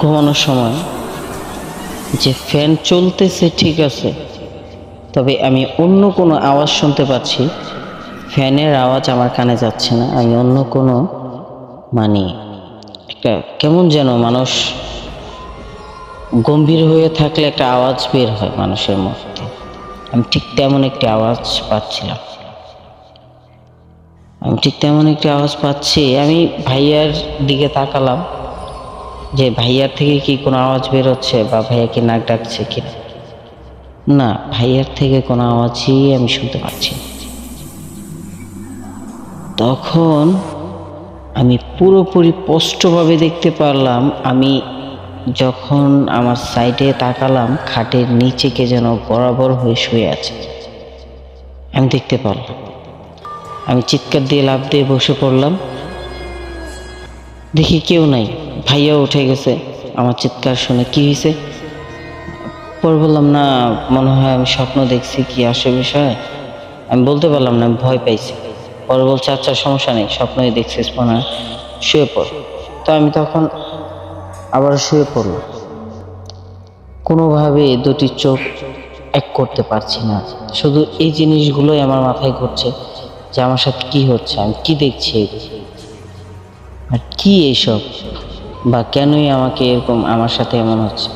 ঘুমানোর সময় যে ফ্যান চলতেছে ঠিক আছে, তবে আমি অন্য কোনো আওয়াজ শুনতে পাচ্ছি। ফ্যানের আওয়াজ আমার কানে যাচ্ছে না, আমি অন্য কোনো মানে একটা কেমন যেন মানুষ গম্ভীর হয়ে থাকলে একটা আওয়াজ বের হয় মানুষের মধ্যে, আমি ঠিক তেমন একটি আওয়াজ পাচ্ছিলাম। আমি ভাইয়ার দিকে তাকালাম যে ভাইয়ার থেকে কি কোনো আওয়াজ বের হচ্ছে বা ভাইয়া কি নাক ডাকছে কিনা। না, ভাইয়ার থেকে কোনো আওয়াজই আমি শুনতে পাচ্ছি না। তখন আমি পুরোপুরি স্পষ্টভাবে দেখতে পারলাম, আমি যখন আমার সাইডে তাকালাম খাটের নিচে কে যেন বরাবর হয়ে শুয়ে আছে। আমি দেখতে পারলাম, আমি চিৎকার দিয়ে লাফ দিয়ে বসে পড়লাম, দেখি কেউ নাই। ভাইয়া উঠে গেছে আমার চিৎকার শুনে। কি হয়েছে? পরে বললাম, না মনে হয় আমি স্বপ্ন দেখছি, কি আসে বিষয় আমি বলতে পারলাম না, আমি ভয় পাইছি। পরে বলছে, আচ্ছা সমস্যা নেই, স্বপ্নই দেখছিস মনে হয়, শুয়ে পড়। তো আমি তখন আবার শুয়ে পড়লাম। কোনোভাবে দুটি চোখ এক করতে পারছি না, শুধু এই জিনিসগুলোই আমার মাথায় ঘুরছে যে আমার সাথে কি হচ্ছে, আমি কি দেখছি আর কি এইসব, বা কেনই আমাকে এরকম আমার সাথে এমন হচ্ছে।